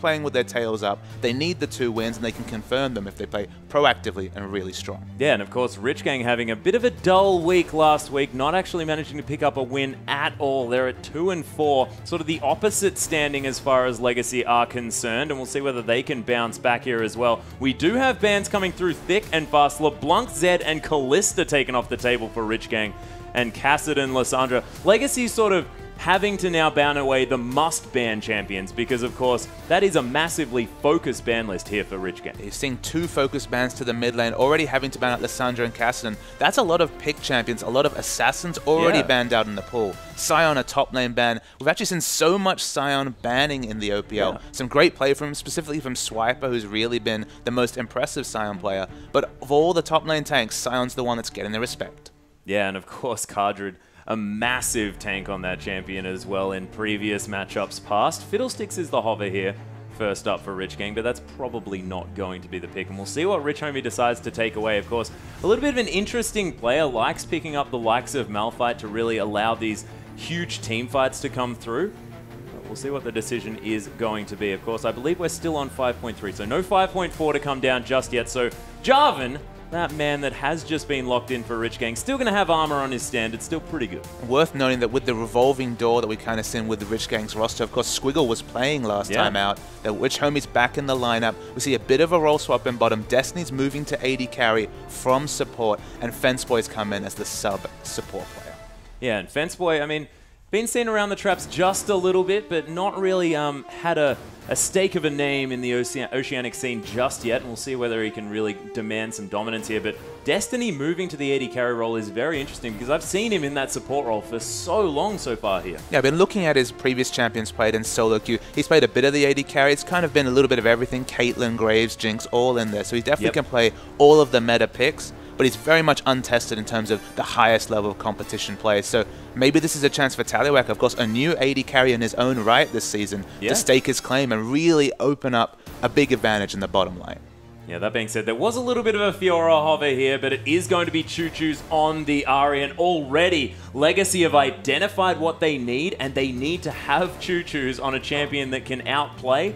playing with their tails up. They need the 2 wins, and they can confirm them if they play proactively and really strong. Yeah, and of course, Rich Gang having a bit of a dull week last week, not actually managing to pick up a win at all. They're at 2-4, sort of the opposite standing as far as Legacy are concerned, and we'll see whether they can bounce back here as well. We do have bans coming through thick and fast. LeBlanc, Zed, and Callista taken off the table for Rich Gang, and Cassidy and Lysandra. Legacy sort of having to now ban away the must-ban champions because, of course, that is a massively focused ban list here for Rich Gang. You're seeing 2 focus bans to the mid lane, already having to ban out Lysandra and Cassidy. That's a lot of pick champions, a lot of assassins already banned out in the pool. Sion, a top lane ban. We've actually seen so much Sion banning in the OPL. Yeah. Some great play from him, specifically from Swiper, who's really been the most impressive Sion player. But of all the top lane tanks, Sion's the one that's getting the respect. Yeah, and of course, Cardred, a massive tank on that champion as well in previous matchups past. Fiddlesticks is the hover here, first up for Rich Gang, but that's probably not going to be the pick. And we'll see what Rich Homie decides to take away. Of course, a little bit of an interesting player, likes picking up the likes of Malphite to really allow these huge team fights to come through. But we'll see what the decision is going to be. Of course, I believe we're still on 5.3, so no 5.4 to come down just yet. So Jarvan, that man that has just been locked in for Rich Gang, still going to have armor on his stand. It's still pretty good. Worth noting that with the revolving door that we kind of seen with the Rich Gang's roster, of course, Squiggle was playing last time out. The Rich Homie's back in the lineup. We see a bit of a role swap in bottom. Destiny's moving to AD carry from support, and Fence Boy's come in as the sub-support player. Yeah, and Fence Boy, I mean, been seen around the traps just a little bit, but not really had a stake of a name in the Oceanic scene just yet, and we'll see whether he can really demand some dominance here. But Destiny moving to the AD carry role is very interesting because I've seen him in that support role for so long so far here. Yeah, I've been looking at his previous champions played in solo queue. He's played a bit of the AD carry. It's kind of been a little bit of everything. Caitlyn, Graves, Jinx, all in there. So he definitely can play all of the meta picks, but he's very much untested in terms of the highest level of competition players. So maybe this is a chance for Tallywhack, of course, a new AD carry in his own right this season, to stake his claim and really open up a big advantage in the bottom lane. Yeah, that being said, there was a little bit of a Fiora hover here, but it is going to be Choo-Choo's on the Ahri, and already Legacy have identified what they need, and they need to have Choo-Choo's on a champion that can outplay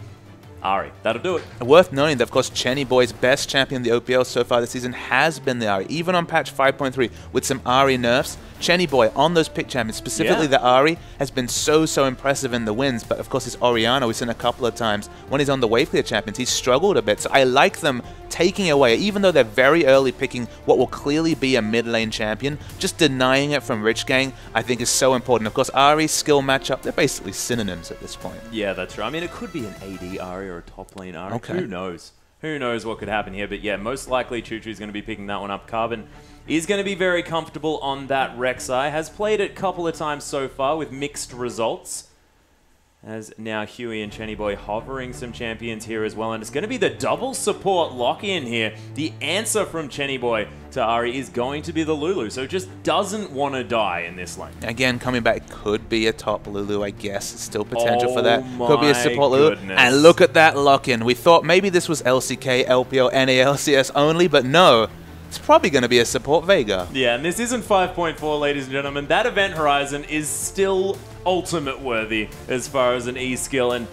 Ahri. That'll do it. Worth noting that, of course, Chenny Boy's best champion in the OPL so far this season has been the Ahri. Even on patch 5.3 with some Ahri nerfs, Chenny Boy on those pick champions, specifically the Ahri, has been so impressive in the wins. But of course, his Orianna, we've seen a couple of times when he's on the wave clear champions, he's struggled a bit. So I like them taking away, even though they're very early picking what will clearly be a mid lane champion, just denying it from Rich Gang, I think is so important. Of course, Ahri's skill matchup, they're basically synonyms at this point. Yeah, that's right. I mean, it could be an AD Ahri or a top lane Ahri. Okay. Who knows? Who knows what could happen here? But yeah, most likely Choo-Choo's going to be picking that one up. Carbon is going to be very comfortable on that Rek'Sai. Has played it a couple of times so far with mixed results. As now Huey and Chenny Boy hovering some champions here as well. And it's going to be the double support lock-in here. The answer from Chenny Boy to Ahri is going to be the Lulu. So just doesn't want to die in this lane. Again, coming back, could be a top Lulu, I guess. Still potential for that. Could be a support Lulu. And look at that lock-in. We thought maybe this was LCK, LPL, NALCS only, but no. It's probably going to be a support Veigar. Yeah, and this isn't 5.4, ladies and gentlemen. That event horizon is still ultimate worthy as far as an E-skill, and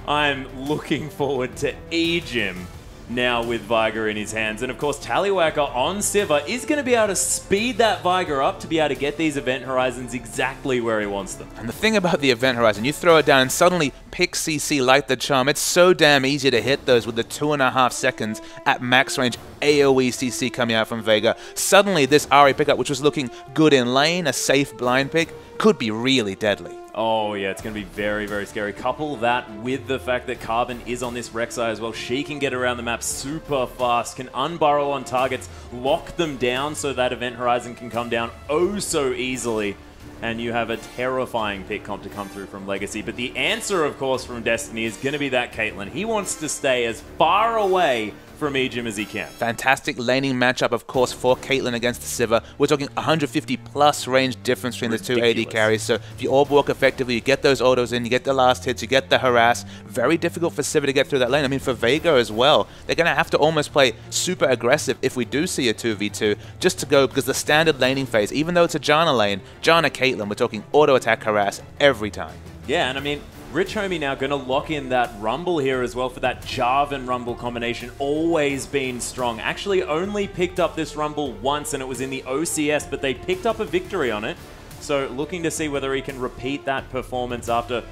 I'm looking forward to E-Gym now with Veigar in his hands. And of course, Tallywhacker on Sivir is going to be able to speed that Veigar up to be able to get these event horizons exactly where he wants them. And the thing about the event horizon, you throw it down and suddenly pick CC, light the charm. It's so damn easy to hit those with the 2.5 seconds at max range AoE CC coming out from Veigar. Suddenly this Ahri pickup, which was looking good in lane, a safe blind pick, could be really deadly. Oh yeah, it's going to be very scary. Couple that with the fact that Carbon is on this Rek'Sai as well. She can get around the map super fast, can unburrow on targets, lock them down so that event horizon can come down oh so easily. And you have a terrifying pick comp to come through from Legacy. But the answer, of course, from Destiny is going to be that Caitlyn. He wants to stay as far away from E-Gym as he can. Fantastic laning matchup, of course, for Caitlyn against the Sivir. We're talking 150 plus range difference between the two AD carries. So if you orb walk effectively, you get those autos in, you get the last hits, you get the harass. Very difficult for Sivir to get through that lane. I mean, for Veigar as well, they're going to have to almost play super aggressive if we do see a 2v2, just to go, because the standard laning phase, even though it's a Janna lane, Janna Caitlyn, we're talking auto attack harass every time. Yeah, and I mean, Rich Homie now going to lock in that Rumble here as well for that Jarvan Rumble combination. Always been strong. Actually only picked up this Rumble once, and it was in the OCS, but they picked up a victory on it. So looking to see whether he can repeat that performance after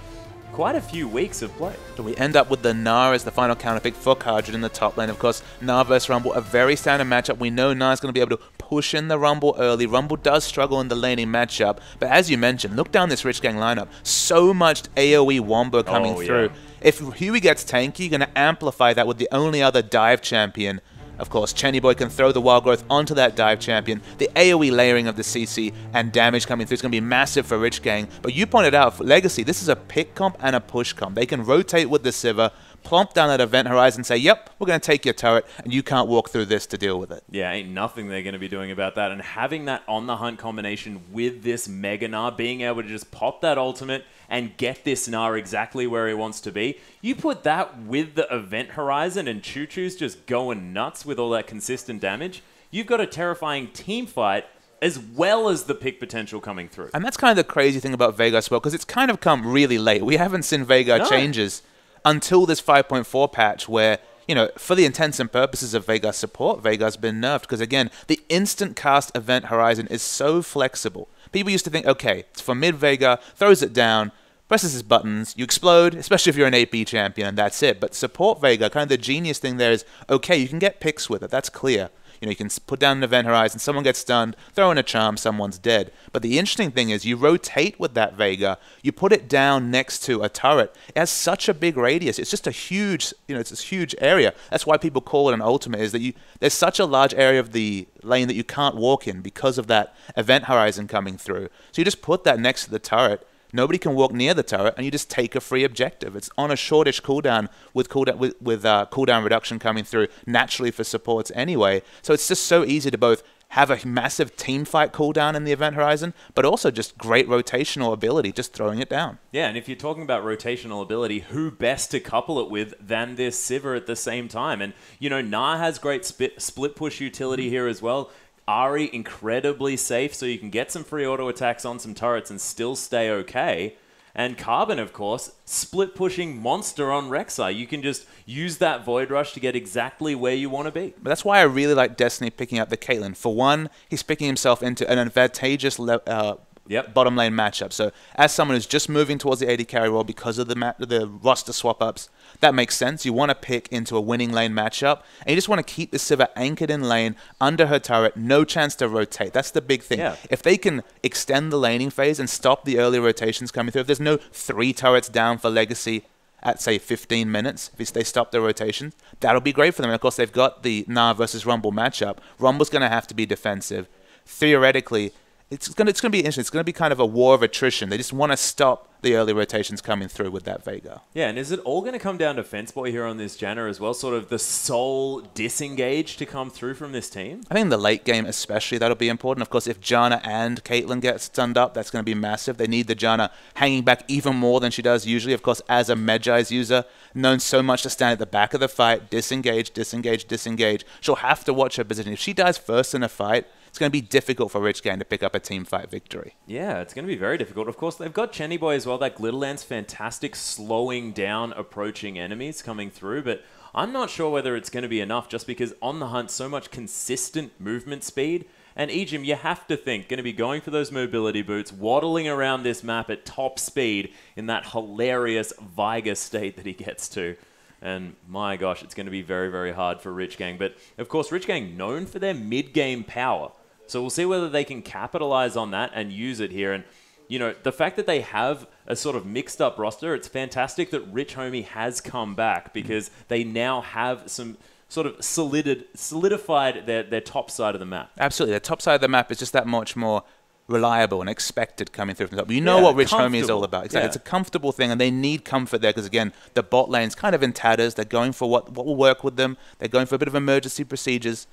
quite a few weeks of play. So we end up with the Gnar as the final counterpick for Cardred in the top lane. Of course, Gnar versus Rumble, a very standard matchup. We know Gnar's going to be able to push in the Rumble early. Rumble does struggle in the laning matchup, but as you mentioned, look down this Rich Gang lineup. So much AoE wombo coming through. If Huey gets tanky, you're going to amplify that with the only other dive champion. Of course, Chenny Boy can throw the Wild Growth onto that dive champion. The AoE layering of the CC and damage coming through is going to be massive for Rich Gang. But you pointed out, for Legacy, this is a pick comp and a push comp. They can rotate with the Sivir, plump down that event horizon, say, yep, we're going to take your turret, and you can't walk through this to deal with it. Yeah, ain't nothing they're going to be doing about that. And having that on the hunt combination with this Mega Gnar, being able to just pop that ultimate and get this Gnar exactly where he wants to be. You put that with the event horizon and Choo Choo's just going nuts with all that consistent damage. You've got a terrifying team fight as well as the pick potential coming through. And that's kind of the crazy thing about Veigar as well, because it's kind of come really late. We haven't seen Veigar changes until this 5.4 patch where, you know, for the intents and purposes of Veigar support, Veigar's been nerfed. Because again, the instant cast event horizon is so flexible. People used to think, okay, it's for mid Veigar, throws it down, presses his buttons, you explode, especially if you're an AP champion, and that's it. But support Veigar, kind of the genius thing there is, okay, you can get picks with it, that's clear. You know, you can put down an event horizon, someone gets stunned, throw in a charm, someone's dead. But the interesting thing is you rotate with that Veigar, you put it down next to a turret. It has such a big radius. It's just a huge, you know, it's this huge area. That's why people call it an ultimate, is that there's such a large area of the lane that you can't walk in because of that event horizon coming through. So you just put that next to the turret. Nobody can walk near the turret, and you just take a free objective. It's on a shortish cooldown with cooldown reduction coming through naturally for supports anyway. So it's just so easy to both have a massive team fight cooldown in the event horizon, but also just great rotational ability, just throwing it down. Yeah, and if you're talking about rotational ability, who best to couple it with than this Sivir at the same time? And, you know, Gnar has great split push utility here as well. Ahri, incredibly safe, so you can get some free auto attacks on some turrets and still stay okay. And Carbon, of course, split pushing monster on Rek'Sai. You can just use that Void Rush to get exactly where you want to be. But that's why I really like Destiny picking up the Caitlyn. For one, he's picking himself into an advantageous bottom lane matchup. So as someone who's just moving towards the AD carry role because of the roster swap-ups, that makes sense. You want to pick into a winning lane matchup, and you just want to keep the Sivir anchored in lane, under her turret, no chance to rotate. That's the big thing. Yeah. If they can extend the laning phase and stop the early rotations coming through, if there's no 3 turrets down for Legacy at, say, 15 minutes, if they stop the rotation, that'll be great for them. And of course, they've got the Gnar versus Rumble matchup. Rumble's going to have to be defensive. Theoretically, it's going to be interesting. It's going to be kind of a war of attrition. They just want to stop the early rotations coming through with that Veigar. Yeah, and is it all going to come down to Fence Boy here on this Janna as well? Sort of the sole disengage to come through from this team? I think in the late game especially, that'll be important. Of course, if Janna and Caitlyn get stunned up, that's going to be massive. They need the Janna hanging back even more than she does usually. Of course, as a Medjai's user, known so much to stand at the back of the fight, disengage, disengage, disengage. She'll have to watch her position. If she dies first in a fight, it's going to be difficult for Rich Gang to pick up a team fight victory. Yeah, it's going to be very difficult. Of course, they've got Chenny Boy as well. That Glitterland's fantastic, slowing down approaching enemies coming through, but I'm not sure whether it's going to be enough just because on the hunt, so much consistent movement speed. And Ejim, you have to think, going to be going for those mobility boots, waddling around this map at top speed in that hilarious Veigar state that he gets to. And my gosh, it's going to be very, very hard for Rich Gang. But of course, Rich Gang known for their mid-game power. So we'll see whether they can capitalize on that and use it here. And, you know, the fact that they have a sort of mixed up roster, it's fantastic that Rich Homie has come back because they now have some sort of solidified their top side of the map. Absolutely. Their top side of the map is just that much more reliable and expected coming through from the top. You know what Rich Homie is all about. Exactly. Yeah. It's a comfortable thing, and they need comfort there because, again, the bot lane's kind of in tatters. They're going for what will work with them. They're going for a bit of emergency procedures.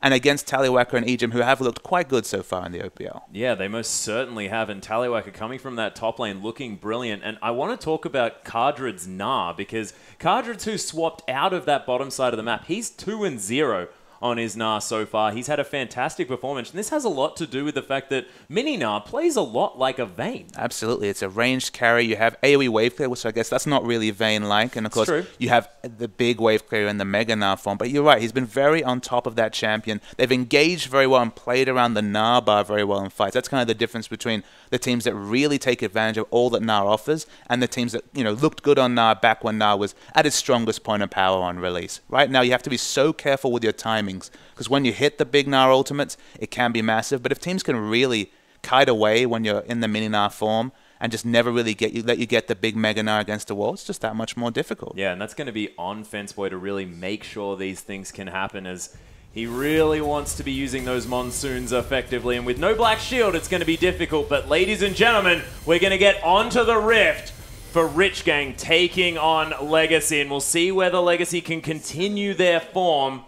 And against Tallywacker and Ejim, who have looked quite good so far in the OPL. Yeah, they most certainly have. And Tallywacker coming from that top lane looking brilliant. And I want to talk about Cardred's Gnar, because Cardred's who swapped out of that bottom side of the map, he's 2-0 on his Gnar so far. He's had a fantastic performance, and this has a lot to do with the fact that Mini Gnar plays a lot like a Vayne. Absolutely. It's a ranged carry. You have AoE wave clear, which I guess that's not really Vayne-like. And of course, you have the big wave clear in the Mega Gnar form. But you're right, he's been very on top of that champion. They've engaged very well and played around the Gnar bar very well in fights. That's kind of the difference between the teams that really take advantage of all that Gnar offers and the teams that, you know, looked good on Gnar back when Gnar was at its strongest point of power on release. Right now, you have to be so careful with your timings, because when you hit the big Gnar ultimates, it can be massive. But if teams can really kite away when you're in the Mini Gnar form and just never really let you get the big Mega Gnar against the wall, it's just that much more difficult. Yeah, and that's going to be on Fensboy to really make sure these things can happen, as he really wants to be using those monsoons effectively. And with no Black Shield, it's going to be difficult. But ladies and gentlemen, we're going to get onto the Rift for Rich Gang taking on Legacy. And we'll see whether Legacy can continue their form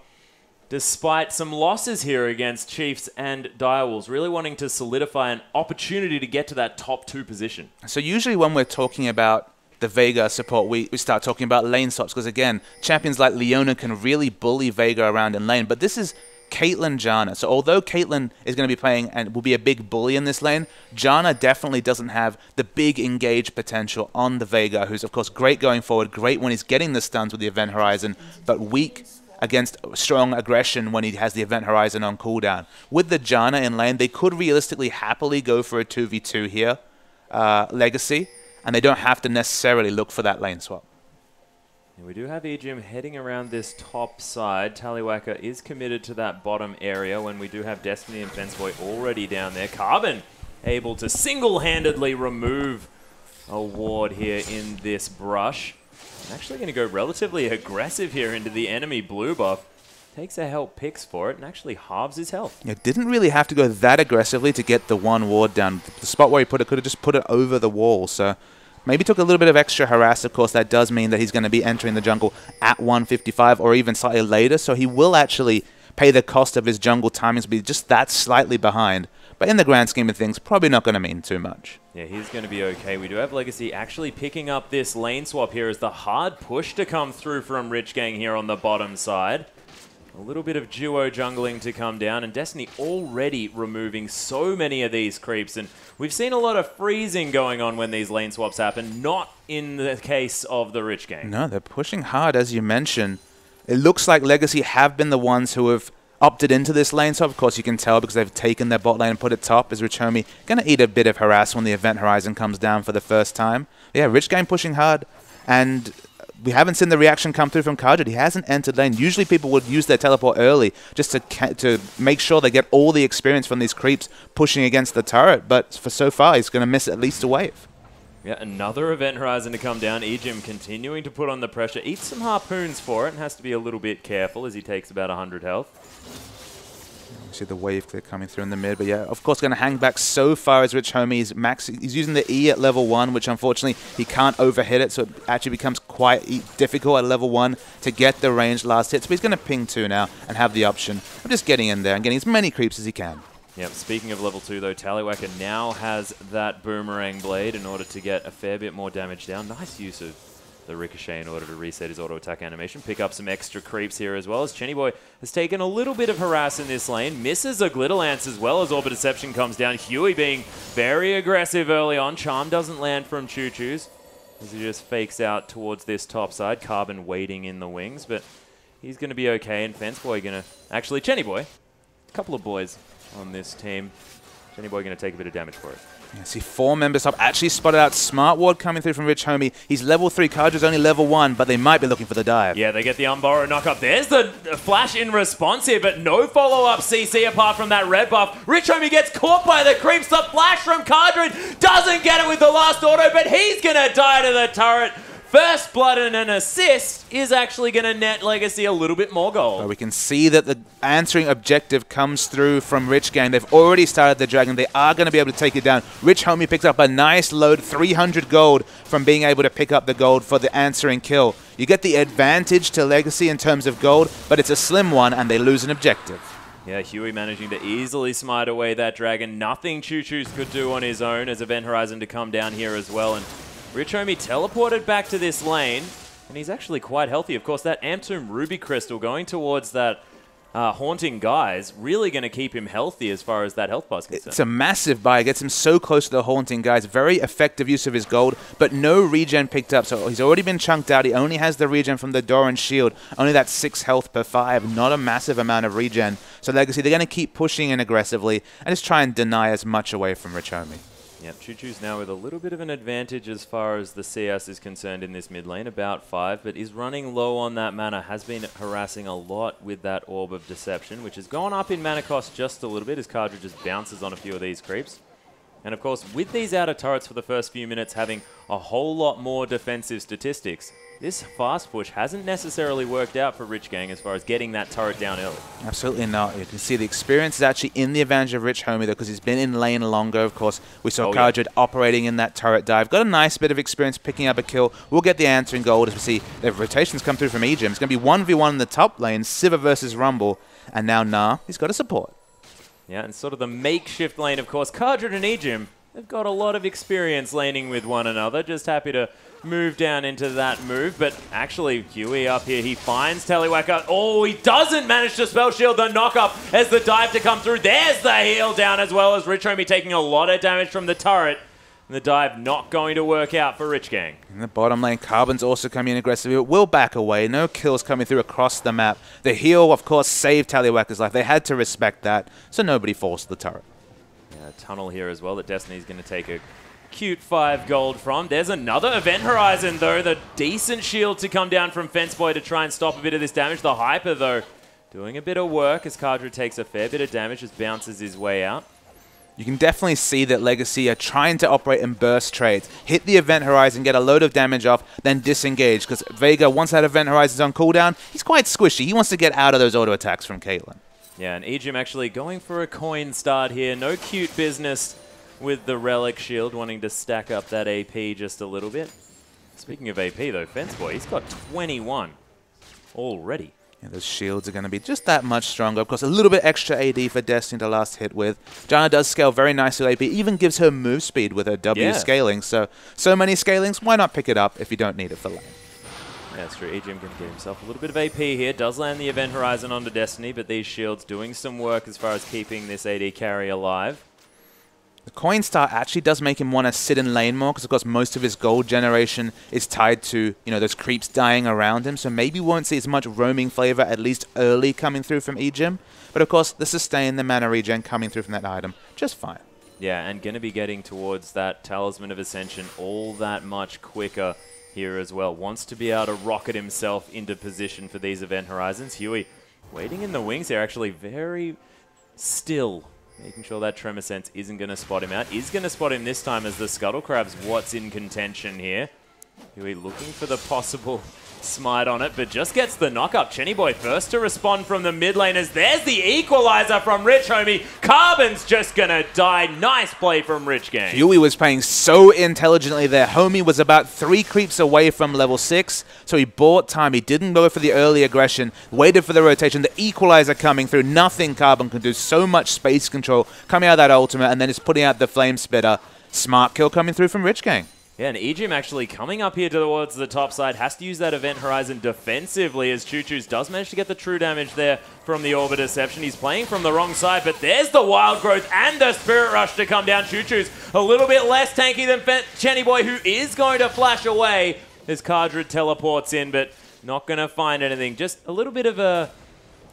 despite some losses here against Chiefs and Direwolves, really wanting to solidify an opportunity to get to that top 2 position. So usually when we're talking about the Veigar support, we start talking about lane swaps, because again, champions like Leona can really bully Veigar around in lane, but this is Caitlyn Janna. So although Caitlyn is going to be playing and will be a big bully in this lane, Janna definitely doesn't have the big engage potential on the Veigar, who's of course great going forward, great when he's getting the stuns with the Event Horizon, but weak against strong aggression when he has the Event Horizon on cooldown. With the Janna in lane, they could realistically happily go for a 2v2 here, Legacy, and they don't have to necessarily look for that lane swap. And we do have Ejim heading around this top side. Tallywhacker is committed to that bottom area when we do have Destiny and Fensboy already down there. Carbon able to single-handedly remove a ward here in this brush. Actually going to go relatively aggressive here into the enemy blue buff. Takes a help picks for it and actually halves his health. Yeah, didn't really have to go that aggressively to get the one ward down. The spot where he put it could have just put it over the wall. So maybe took a little bit of extra harass. Of course, that does mean that he's going to be entering the jungle at 155 or even slightly later. So he will actually pay the cost of his jungle timings to be just that slightly behind. But in the grand scheme of things, probably not going to mean too much. Yeah, he's going to be okay. We do have Legacy actually picking up this lane swap here as the hard push to come through from Rich Gang here on the bottom side. A little bit of duo jungling to come down, and Destiny already removing so many of these creeps. And we've seen a lot of freezing going on when these lane swaps happen, not in the case of the Rich Gang. No, they're pushing hard, as you mentioned. It looks like Legacy have been the ones who have opted into this lane swap. Of course, you can tell because they've taken their bot lane and put it top. Is Richomi going to eat a bit of harass when the Event Horizon comes down for the first time? Yeah, Rich Gang pushing hard, and we haven't seen the reaction come through from Kardred. He hasn't entered lane. Usually people would use their teleport early just to make sure they get all the experience from these creeps pushing against the turret, but for so far he's going to miss at least a wave. Yeah, another Event Horizon to come down. Ejim continuing to put on the pressure. Eats some harpoons for it and has to be a little bit careful as he takes about 100 health. You see the wave clear coming through in the mid, but yeah, of course going to hang back so far as Rich Homie is max. He's using the E at level 1, which unfortunately he can't overhit it, so it actually becomes quite difficult at level 1 to get the ranged last hit. So he's going to ping 2 now and have the option of just getting in there and getting as many creeps as he can. Yep, speaking of level 2 though, Tallywhacker now has that Boomerang Blade in order to get a fair bit more damage down. Nice use of the Ricochet in order to reset his auto attack animation. Pick up some extra creeps here as well, as Chenny Boy has taken a little bit of harass in this lane. Misses a Glitter Lance as well as Orbit Deception comes down. Huey being very aggressive early on. Charm doesn't land from Choo Choo's as he just fakes out towards this top side. Carbon waiting in the wings, but he's going to be okay. And Fence Boy going to... Actually, Chenny Boy. A couple of boys on this team. Chenny Boy going to take a bit of damage for it. Yeah, see 4 members up. Actually spotted out Smart Ward coming through from Rich Homie. He's level 3. Kardred's only level 1, but they might be looking for the dive. Yeah, they get the Unborrow knock-up. There's the flash in response here, but no follow-up CC apart from that red buff. Rich Homie gets caught by the creeps. The flash from Kardred doesn't get it with the last auto, but he's going to die to the turret. First blood and an assist is actually going to net Legacy a little bit more gold. So we can see that the answering objective comes through from Rich Gang. They've already started the dragon. They are going to be able to take it down. Rich Homie picks up a nice load, 300 gold from being able to pick up the gold for the answering kill. You get the advantage to Legacy in terms of gold, but it's a slim one and they lose an objective. Yeah, Huey managing to easily smite away that dragon. Nothing Choo Choo's could do on his own as Event Horizon to come down here as well. And Rich Homie teleported back to this lane, and he's actually quite healthy. Of course, that Amptomb Ruby Crystal going towards that Haunting Guys really going to keep him healthy as far as that health bar is concerned. It's a massive buy. It gets him so close to the Haunting Guys. Very effective use of his gold, but no regen picked up. So he's already been chunked out. He only has the regen from the Doran Shield. Only that 6 health per 5. Not a massive amount of regen. So Legacy, they're going to keep pushing in aggressively and just try and deny as much away from Rich Homie. Yep, Choo-Choo's now with a little bit of an advantage as far as the CS is concerned in this mid lane, about 5, but is running low on that mana, has been harassing a lot with that Orb of Deception, which has gone up in mana cost just a little bit as Cardra just bounces on a few of these creeps. And of course, with these outer turrets for the first few minutes having a whole lot more defensive statistics, this fast push hasn't necessarily worked out for Rich Gang as far as getting that turret down early. Absolutely not. You can see the experience is actually in the advantage of Rich Homie, though, because he's been in lane longer. Of course, we saw Cardra operating in that turret dive. Got a nice bit of experience picking up a kill. We'll get the answer in gold as we see the rotations come through from Ejim. It's going to be 1v1 in the top lane, Sivir versus Rumble, and now Nah, he's got a support. Yeah, and sort of the makeshift lane, of course. Cardra and Ejim, they've got a lot of experience laning with one another. Just happy to move down into that move, but actually Huey up here, he finds Tallywhacker. Oh, he doesn't manage to spell shield the knock-up as the dive to come through. There's the heal down as well as Rich Homie taking a lot of damage from the turret. And the dive not going to work out for Rich Gang. In the bottom lane, Carbon's also coming in aggressively. It will back away. No kills coming through across the map. The heal, of course, saved Tallywhacker's life. They had to respect that, so nobody forced the turret. Yeah, tunnel here as well that Destiny's going to take a cute 5 gold from. There's another Event Horizon, though. The decent shield to come down from Fenceboy to try and stop a bit of this damage. The Hyper, though, doing a bit of work as Cardra takes a fair bit of damage, just bounces his way out. You can definitely see that Legacy are trying to operate in burst trades. Hit the Event Horizon, get a load of damage off, then disengage. Because Vega, once that Event Horizon's on cooldown, he's quite squishy. He wants to get out of those auto attacks from Caitlyn. Yeah, and Ejim actually going for a coin start here. No cute business with the Relic Shield, wanting to stack up that AP just a little bit. Speaking of AP, though, Fenceboy, he's got 21 already. Yeah, those shields are going to be just that much stronger. Of course, a little bit extra AD for Destiny to last hit with. Janna does scale very nicely with AP, even gives her move speed with her W scaling. So many scalings, why not pick it up if you don't need it for lane? Yeah, that's true. Ejim can get himself a little bit of AP here. Does land the Event Horizon onto Destiny, but these shields doing some work as far as keeping this AD carry alive. The coin star actually does make him want to sit in lane more because, of course, most of his gold generation is tied to, those creeps dying around him. So maybe we won't see as much roaming flavor, at least early, coming through from Ejim. But, of course, the sustain, the mana regen coming through from that item, just fine. Yeah, and going to be getting towards that Talisman of Ascension all that much quicker here as well. Wants to be able to rocket himself into position for these Event Horizons. Huey waiting in the wings here, actually very still. Making sure that Tremor Sense isn't going to spot him out. Is going to spot him this time as the Scuttle Crab's what's in contention here. Huey looking for the possible smite on it, but just gets the knock-up. Chennyboy first to respond from the mid lane as there's the equalizer from Rich Homie. Carbon's just going to die. Nice play from Rich Gang. Huey was playing so intelligently there. Homie was about 3 creeps away from level 6, so he bought time. He didn't go for the early aggression, waited for the rotation. The equalizer coming through. Nothing Carbon can do. So much space control coming out of that ultimate, and then just putting out the Flame Spitter. Smart kill coming through from Rich Gang. Yeah, and Ejim actually coming up here towards the top side, has to use that Event Horizon defensively as Choo-Choo's does manage to get the true damage there from the Orb of Deception. He's playing from the wrong side, but there's the Wild Growth and the Spirit Rush to come down. Choo-Choo's a little bit less tanky than Chennyboy, who is going to flash away as Cardra teleports in, but not going to find anything. Just a little bit of a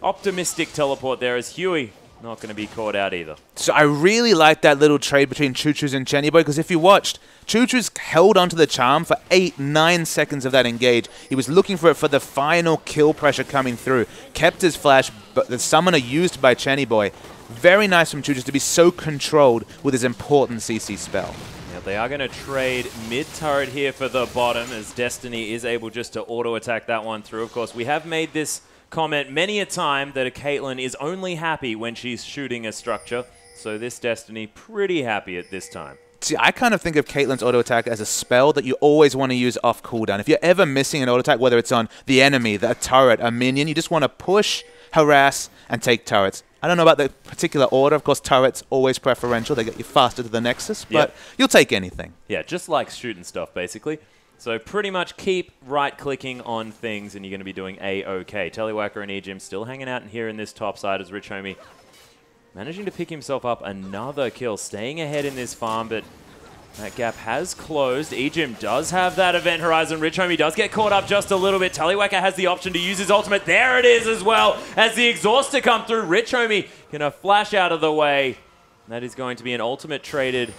optimistic teleport there as Huey not going to be caught out either. So I really like that little trade between Choo-Choo's and Chennyboy, because if you watched, Choo-Choo's held onto the charm for 8-9 seconds of that engage. He was looking for it for the final kill pressure coming through. Kept his flash, but the summoner used by Chennyboy. Very nice from Choo-Choo's to be so controlled with his important CC spell. Yeah, they are going to trade mid-turret here for the bottom as Destiny is able just to auto-attack that one through. Of course, we have made this comment many a time that a Caitlyn is only happy when she's shooting a structure. So this Destiny pretty happy at this time. See, I kind of think of Caitlyn's auto attack as a spell that you always want to use off cooldown. If you're ever missing an auto attack, whether it's on the enemy, a turret, a minion, you just want to push, harass, and take turrets. I don't know about the particular order. Of course, turrets always preferential. They get you faster to the Nexus, but you'll take anything. Yeah, just like shooting stuff, basically. So pretty much keep right-clicking on things and you're going to be doing A-OK. Tellywhacker and Ejim still hanging out in here in this top side as Rich Homie managing to pick himself up another kill, staying ahead in this farm, but that gap has closed. Ejim does have that event horizon. Rich Homie does get caught up just a little bit. Tellywhacker has the option to use his ultimate. There it is as well as the exhauster come through. Rich Homie gonna flash out of the way. That is going to be an ultimate traded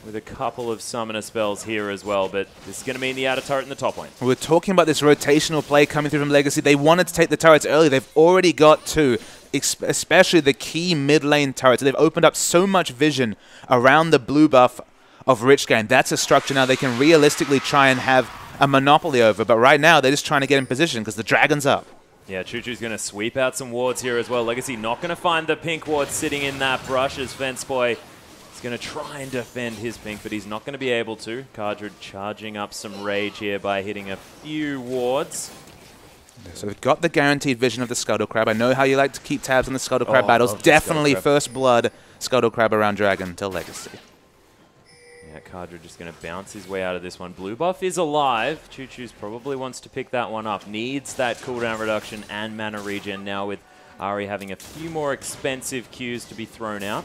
with a couple of summoner spells here as well, but this is going to mean the outer turret in the top lane. We're talking about this rotational play coming through from Legacy. They wanted to take the turrets early. They've already got two, especially the key mid lane turrets. They've opened up so much vision around the blue buff of Rich Gang. That's a structure now they can realistically try and have a monopoly over, but right now they're just trying to get in position because the dragon's up. Yeah, Choo-Choo's going to sweep out some wards here as well. Legacy not going to find the pink ward sitting in that brush as Senpai is going to try and defend his pink, but he's not going to be able to. Cardred charging up some rage here by hitting a few wards. So we've got the guaranteed vision of the Scuttle Crab. I know how you like to keep tabs on the Scuttle Crab battles. Definitely first blood Scuttle Crab around Dragon till Legacy. Yeah, Cardred just going to bounce his way out of this one. Blue buff is alive. Choo-Choo's probably wants to pick that one up. Needs that cooldown reduction and mana regen now with Ari having a few more expensive Qs to be thrown out.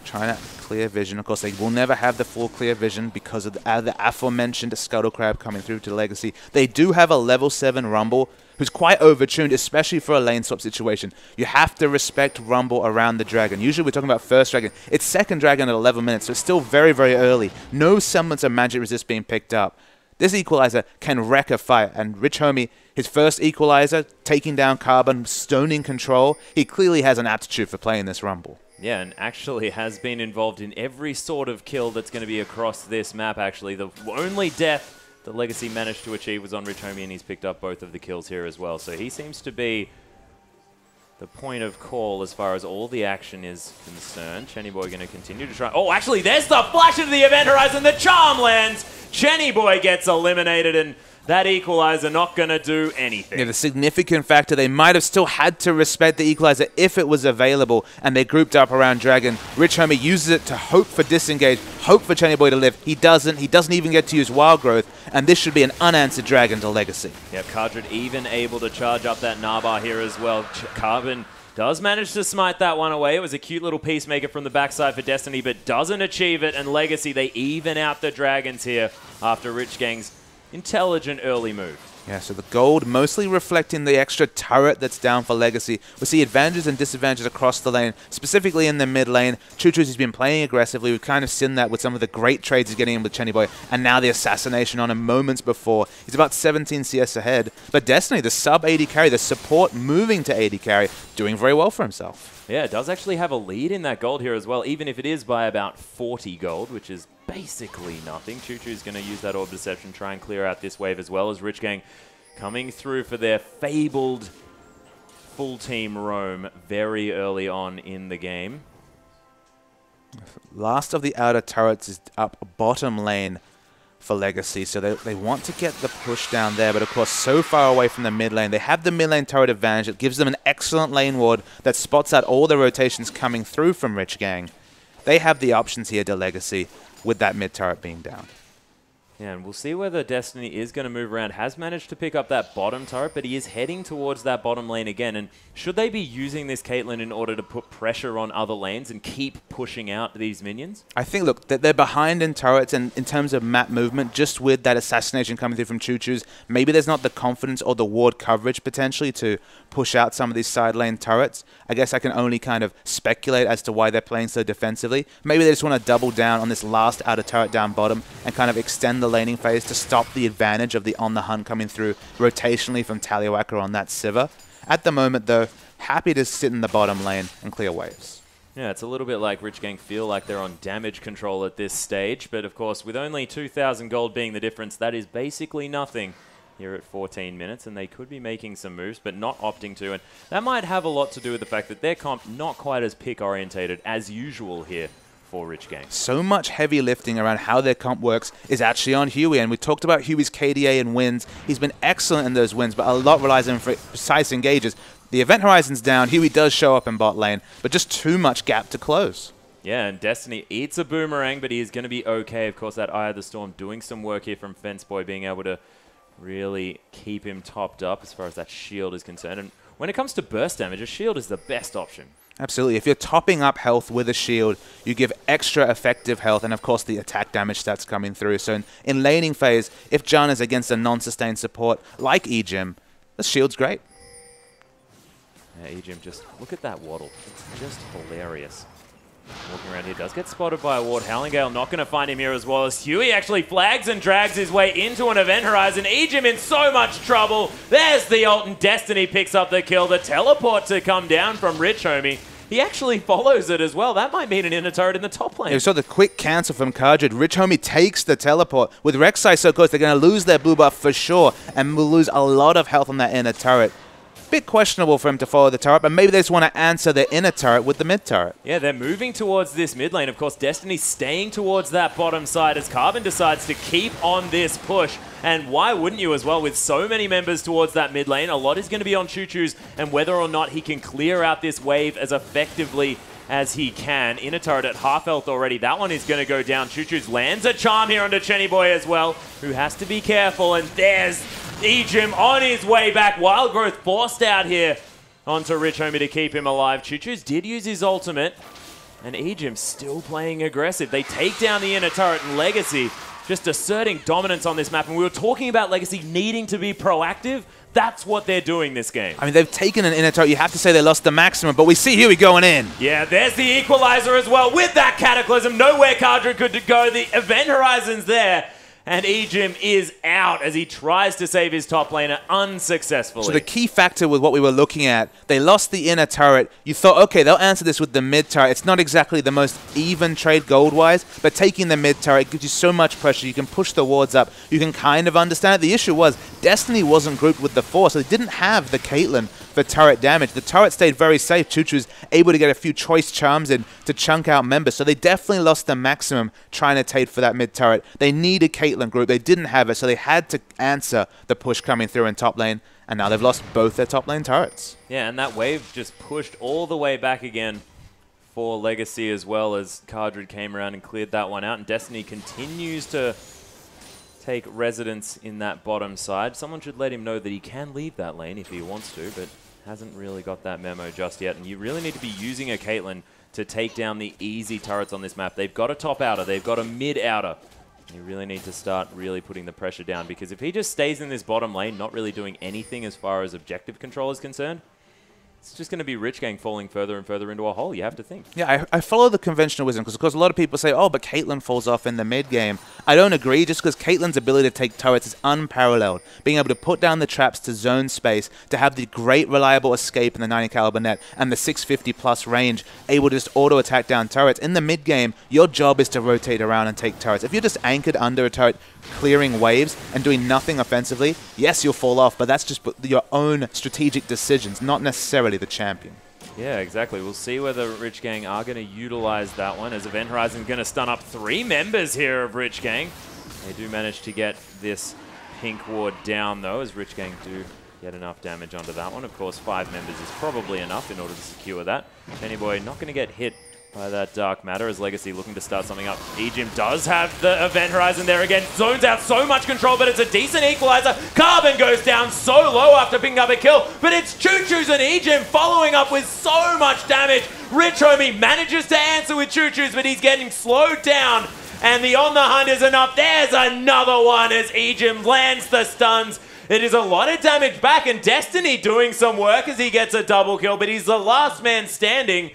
Trying to clear vision. Of course, they will never have the full clear vision because of the aforementioned Scuttle Crab coming through to Legacy. They do have a level 7 Rumble who's quite overtuned, especially for a lane swap situation. You have to respect Rumble around the Dragon. Usually we're talking about first Dragon. It's second Dragon at 11 minutes, so it's still very, very early. No semblance of magic resist being picked up. This Equalizer can wreck a fight, and Rich Homie, his first Equalizer, taking down Carbon, stoning control. He clearly has an aptitude for playing this Rumble. Yeah, and actually has been involved in every sort of kill that's going to be across this map, actually. The only death that Legacy managed to achieve was on Rich Homie, and he's picked up both of the kills here as well. So he seems to be the point of call as far as all the action is concerned. Chenny Boy going to continue to try. Oh, actually, there's the flash into the event horizon. The charm lands. Chenny Boy gets eliminated, and that Equalizer not going to do anything. Yeah, the significant factor, they might have still had to respect the Equalizer if it was available, and they grouped up around Dragon. Rich Homie uses it to hope for disengage, hope for Chenny Boy to live. He doesn't even get to use Wild Growth, and this should be an unanswered Dragon to Legacy. Yep, Cardred even able to charge up that Narbar here as well. Carbon does manage to smite that one away. It was a cute little peacemaker from the backside for Destiny, but doesn't achieve it, and Legacy, they even out the Dragons here after Rich Gang's intelligent early move. Yeah, so the gold mostly reflecting the extra turret that's down for Legacy. We see advantages and disadvantages across the lane, specifically in the mid lane. Choo-Choo's has been playing aggressively. We've kind of seen that with some of the great trades he's getting in with Chenny Boy, and now the assassination on him moments before. He's about 17 CS ahead. But Destiny, the sub-AD carry, the support moving to AD carry, doing very well for himself. Yeah, it does actually have a lead in that gold here as well, even if it is by about 40 gold, which is basically nothing. Choo-Choo's going to use that Orb Deception, try and clear out this wave as well as Rich Gang coming through for their fabled full team roam very early on in the game. Last of the outer turrets is up bottom lane for Legacy, so they want to get the push down there, but of course so far away from the mid lane. They have the mid lane turret advantage. It gives them an excellent lane ward that spots out all the rotations coming through from Rich Gang. They have the options here to Legacy with that mid turret being down. Yeah, and we'll see whether Destiny is going to move around. Has managed to pick up that bottom turret, but he is heading towards that bottom lane again. And should they be using this Caitlyn in order to put pressure on other lanes and keep pushing out these minions? I think, look, they're behind in turrets and in terms of map movement, just with that assassination coming through from Choo-Choo's, maybe there's not the confidence or the ward coverage potentially to push out some of these side lane turrets. I guess I can only kind of speculate as to why they're playing so defensively. Maybe they just want to double down on this last outer turret down bottom and kind of extend the laning phase to stop the advantage of the on the hunt coming through rotationally from Tallywhacker on that Sivir. At the moment, though, happy to sit in the bottom lane and clear waves. Yeah, it's a little bit like Rich Gang feel like they're on damage control at this stage, but of course, with only 2,000 gold being the difference, that is basically nothing here at 14 minutes, and they could be making some moves, but not opting to, and that might have a lot to do with the fact that their comp not quite as pick-orientated as usual here for Rich Gang. So much heavy lifting around how their comp works is actually on Huey, and we talked about Huey's KDA and wins. He's been excellent in those wins, but a lot relies on precise engages. The event horizon's down, Huey does show up in bot lane, but just too much gap to close. Yeah, and Destiny eats a boomerang, but he is going to be okay. Of course, that Eye of the Storm doing some work here from Senpai, being able to really keep him topped up as far as that shield is concerned. And when it comes to burst damage, a shield is the best option. Absolutely. If you're topping up health with a shield, you give extra effective health, and of course the attack damage stats coming through. So in laning phase, if Jun is against a non-sustained support like Ejim, the shield's great. Yeah, Ejim, just look at that waddle. It's just hilarious. Walking around here, does get spotted by a ward. Howling Gale not going to find him here as well, as Huey actually flags and drags his way into an event horizon. Ejim in so much trouble. There's the ult, and Destiny picks up the kill. The teleport to come down from Rich Homie. He actually follows it as well. That might mean an inner turret in the top lane. You saw the quick cancel from Kardred. Rich Homie takes the teleport. With Rek'Sai so close, they're going to lose their blue buff for sure, and will lose a lot of health on that inner turret. Bit questionable for him to follow the turret, but maybe they just want to answer the inner turret with the mid turret. Yeah, they're moving towards this mid lane. Of course, Destiny staying towards that bottom side as Carbon decides to keep on this push. And why wouldn't you as well, with so many members towards that mid lane? A lot is going to be on Choo-Choo's, and whether or not he can clear out this wave as effectively as he can. Inner turret at half health already. That one is going to go down. Choo-Choo's lands a charm here onto Chenny Boy as well, who has to be careful. And there's Ejim on his way back. Wild Growth forced out here onto Rich Homie to keep him alive. Choo-Choo's did use his ultimate, and Ejim still playing aggressive. They take down the inner turret, and Legacy just asserting dominance on this map. And we were talking about Legacy needing to be proactive. That's what they're doing this game. I mean, they've taken an inner turret. You have to say they lost the maximum, but we see Huey going in. Yeah, there's the equalizer as well with that Cataclysm. Nowhere Kardred could go. The event horizon's there. And Ejim is out as he tries to save his top laner unsuccessfully. So the key factor with what we were looking at, they lost the inner turret. You thought, okay, they'll answer this with the mid turret. It's not exactly the most even trade gold-wise, but taking the mid turret gives you so much pressure. You can push the wards up. You can kind of understand it. The issue was Destiny wasn't grouped with the 4, so they didn't have the Caitlyn for turret damage. The turret stayed very safe. Choo-Choo's able to get a few choice charms in to chunk out members. So they definitely lost the maximum trying to trade for that mid turret. They needed Caitlyn group. They didn't have it, so they had to answer the push coming through in top lane. And now they've lost both their top lane turrets. Yeah, and that wave just pushed all the way back again for Legacy as well, as Kardred came around and cleared that one out. And Destiny continues to take residence in that bottom side. Someone should let him know that he can leave that lane if he wants to, but hasn't really got that memo just yet. And you really need to be using a Caitlyn to take down the easy turrets on this map. They've got a top outer, they've got a mid outer. You really need to start really putting the pressure down, because if he just stays in this bottom lane, not really doing anything as far as objective control is concerned, it's just going to be Rich Gang falling further and further into a hole, you have to think. Yeah, I follow the conventional wisdom, because of course a lot of people say, oh, but Caitlyn falls off in the mid game. I don't agree, just because Caitlyn's ability to take turrets is unparalleled. Being able to put down the traps to zone space, to have the great reliable escape in the 90 caliber net, and the 650 plus range, able to just auto attack down turrets. In the mid game, your job is to rotate around and take turrets. If you're just anchored under a turret, clearing waves and doing nothing offensively, yes, you'll fall off, but that's just your own strategic decisions, not necessarily the champion. Yeah, exactly. We'll see whether Rich Gang are going to utilize that one, as Event Horizon going to stun up 3 members here of Rich Gang. They do manage to get this pink ward down, though, as Rich Gang do get enough damage onto that one. Of course, 5 members is probably enough in order to secure that. Chenny Boy not going to get hit by that Dark Matter, as Legacy looking to start something up. Ejim does have the Event Horizon there again. Zones out so much control, but it's a decent equalizer. Carbon goes down so low after picking up a kill, but it's Choo-Choo's and Ejim following up with so much damage. Rich Homie manages to answer with Choo-Choo's, but he's getting slowed down, and the On the Hunt is enough. There's another one as Ejim lands the stuns. It is a lot of damage back, and Destiny doing some work as he gets a double kill, but he's the last man standing.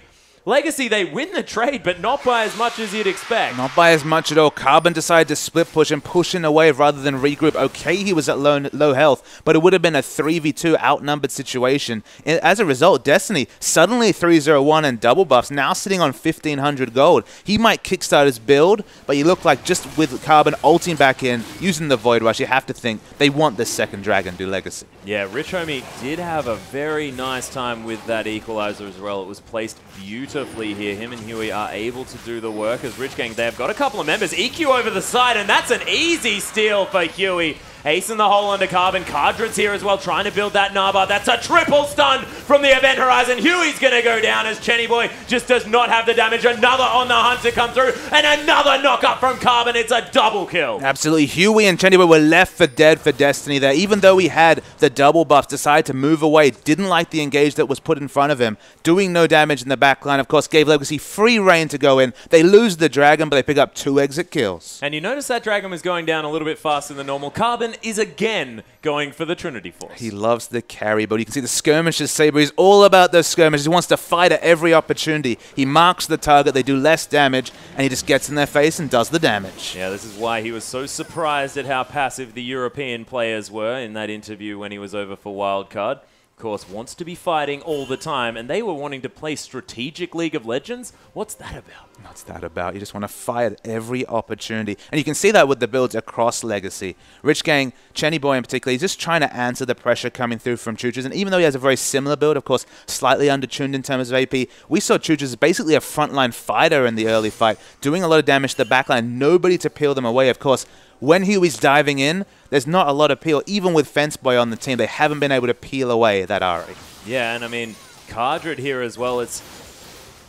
Legacy, they win the trade, but not by as much as you'd expect. Not by as much at all. Carbon decided to split push and push in a wave rather than regroup. Okay, he was at low health, but it would have been a 3v2 outnumbered situation. As a result, Destiny suddenly 3-0-1 and double buffs, now sitting on 1,500 gold. He might kickstart his build, but you look like just with Carbon ulting back in, using the Void Rush, you have to think they want this second dragon to Legacy. Yeah, Rich Homie did have a very nice time with that equalizer as well. It was placed beautifully here. Him and Huey are able to do the work as Rich Gang, they've got a couple of members. EQ over the side, and that's an easy steal for Huey Ace in the hole under Carbon. Cardred's here as well, trying to build that Naba. That's a triple stun from the Event Horizon. Huey's going to go down as Chenny Boy just does not have the damage. Another on the hunt to come through, and another knock up from Carbon. It's a double kill. Absolutely. Huey and Chenny Boy were left for dead for Destiny there. Even though he had the double buffs, decided to move away. Didn't like the engage that was put in front of him. Doing no damage in the backline, of course, gave Legacy free reign to go in. They lose the Dragon, but they pick up 2 exit kills. And you notice that Dragon was going down a little bit faster than normal. Carbon is again going for the Trinity Force. He loves the carry, but you can see the skirmishes. Saber is all about those skirmishes. He wants to fight at every opportunity. He marks the target, they do less damage, and he just gets in their face and does the damage. Yeah, this is why he was so surprised at how passive the European players were in that interview when he was over for Wildcard. Of course, wants to be fighting all the time, and they were wanting to play strategic League of Legends. What's that about? What's that about? You just want to fight at every opportunity. And you can see that with the builds across Legacy. Rich Gang, Chenny Boy in particular, he's just trying to answer the pressure coming through from Choo-Choos. And even though he has a very similar build, of course, slightly undertuned in terms of AP, we saw Choo-Choos as basically a frontline fighter in the early fight, doing a lot of damage to the backline, nobody to peel them away, of course. When Huey's diving in, there's not a lot of peel. Even with Fence Boy on the team, they haven't been able to peel away that Ahri. Yeah, and I mean, Cardred here as well, it's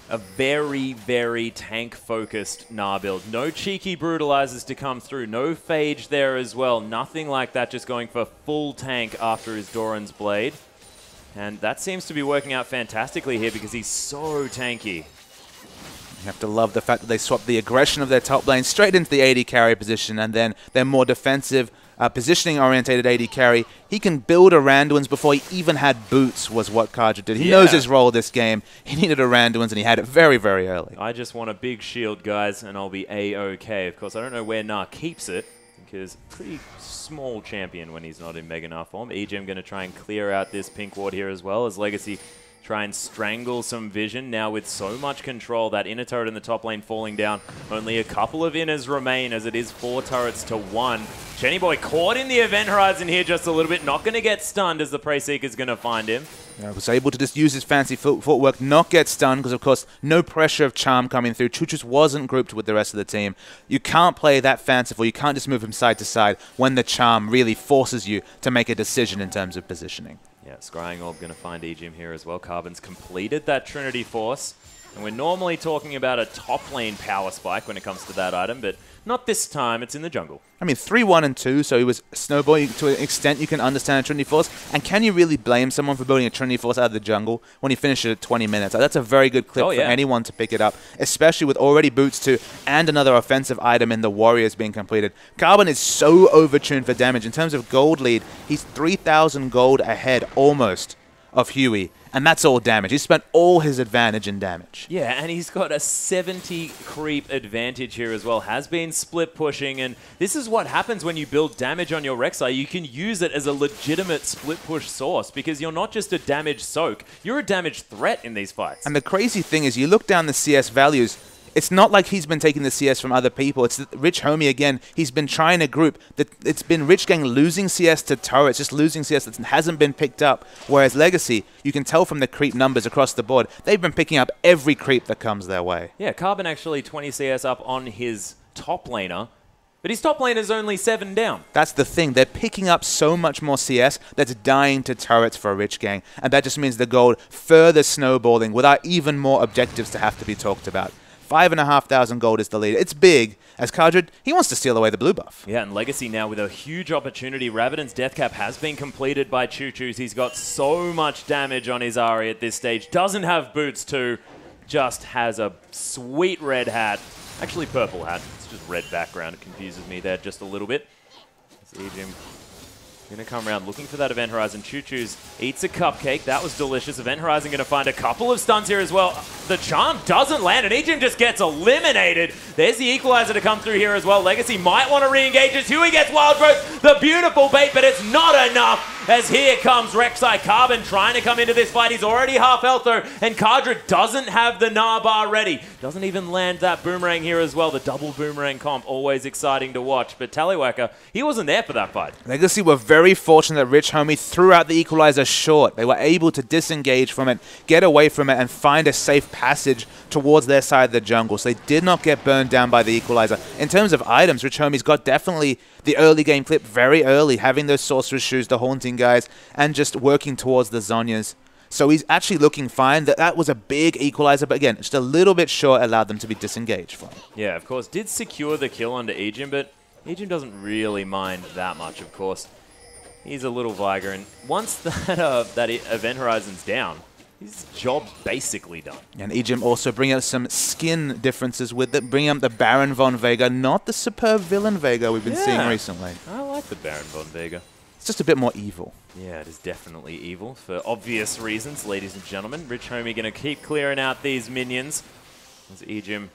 a very, very tank-focused Gnar build. No cheeky brutalizers to come through. No Phage there as well. Nothing like that, just going for full tank after his Doran's Blade. And that seems to be working out fantastically here because he's so tanky. You have to love the fact that they swapped the aggression of their top lane straight into the AD carry position, and then their more defensive, positioning-orientated AD carry. He can build a Randuin's before he even had boots, was what Cardred did. He knows his role this game. He needed a Randuin's, and he had it very, very early. I just want a big shield, guys, and I'll be A-OK. Of course, I don't know where Gnar keeps it, because pretty small champion when he's not in Mega Gnar form. EGM going to try and clear out this pink ward here as well, as Legacy try and strangle some vision. Now with so much control, that inner turret in the top lane falling down. Only a couple of inners remain as it is 4 turrets to 1. Chenny Boy caught in the Event Horizon here just a little bit. Not going to get stunned as the Prey Seeker's going to find him. Yeah, was able to just use his fancy footwork, not get stunned, because of course no pressure of charm coming through. Choo-Choos wasn't grouped with the rest of the team. You can't play that fanciful. You can't just move from side to side when the charm really forces you to make a decision in terms of positioning. Yeah, Scrying Orb going to find EGM here as well. Carbon's completed that Trinity Force. And we're normally talking about a top lane power spike when it comes to that item, but not this time. It's in the jungle. I mean, 3-1 and 2, so he was snowballing to an extent you can understand a Trinity Force. And can you really blame someone for building a Trinity Force out of the jungle when he finished it at 20 minutes? That's a very good clip for anyone to pick it up, especially with already Boots 2 and another offensive item in the Warriors being completed. Carbon is so overtuned for damage. In terms of gold lead, he's 3,000 gold ahead almost of Huey. And that's all damage. He spent all his advantage in damage. Yeah, and he's got a 70 creep advantage here as well. Has been split pushing, and this is what happens when you build damage on your Rek'Sai. You can use it as a legitimate split push source because you're not just a damage soak. You're a damage threat in these fights. And the crazy thing is, you look down the CS values, it's not like he's been taking the CS from other people. It's Rich Homie again. He's been trying to group. It's been Rich Gang losing CS to turrets, just losing CS that hasn't been picked up. Whereas Legacy, you can tell from the creep numbers across the board, they've been picking up every creep that comes their way. Yeah, Carbon actually 20 CS up on his top laner, but his top lane is only 7 down. That's the thing. They're picking up so much more CS that's dying to turrets for a Rich Gang. And that just means the gold further snowballing without even more objectives to have to be talked about. 5,500 gold is the lead. It's big, as Cardred, he wants to steal away the blue buff. Yeah, and Legacy now with a huge opportunity. Rabadon's death cap has been completed by Choo-Choos. He's got so much damage on his Ahri at this stage. Doesn't have boots too, just has a sweet red hat. Actually purple hat, it's just red background. It confuses me there just a little bit. See Jim going to come around looking for that Event Horizon. Choo-Choos eats a cupcake. That was delicious. Event Horizon going to find a couple of stuns here as well. The charm doesn't land, and EGM just gets eliminated. There's the equalizer to come through here as well. Legacy might want to re-engage as Huey gets Wild Growth. The beautiful bait, but it's not enough. As here comes Rek'Sai. Carbon trying to come into this fight. He's already half health though, and Cardred doesn't have the Gnar bar ready. Doesn't even land that boomerang here as well. The double boomerang comp, always exciting to watch. But Tallywacker, he wasn't there for that fight. Legacy were very fortunate that Rich Homie threw out the equalizer short. They were able to disengage from it, get away from it, and find a safe passage towards their side of the jungle. So they did not get burned down by the equalizer. In terms of items, Rich Homie's got definitely the early game clip very early, having those Sorcerer's Shoes, the Haunting guys, and just working towards the Zhonyas. So he's actually looking fine. That was a big equalizer, but again, just a little bit short, allowed them to be disengaged from it. Yeah, of course. Did secure the kill onto Ejim, but Ejim doesn't really mind that much, of course. He's a little Viger, and once that Event Horizon's down, his job's basically done. And Ejim also bringing up some skin differences with it, bringing up the Baron von Vega, not the superb villain Vega we've been seeing recently. I like the Baron von Vega. It's just a bit more evil. Yeah, it is definitely evil for obvious reasons, ladies and gentlemen. Rich Homie going to keep clearing out these minions. As Ejim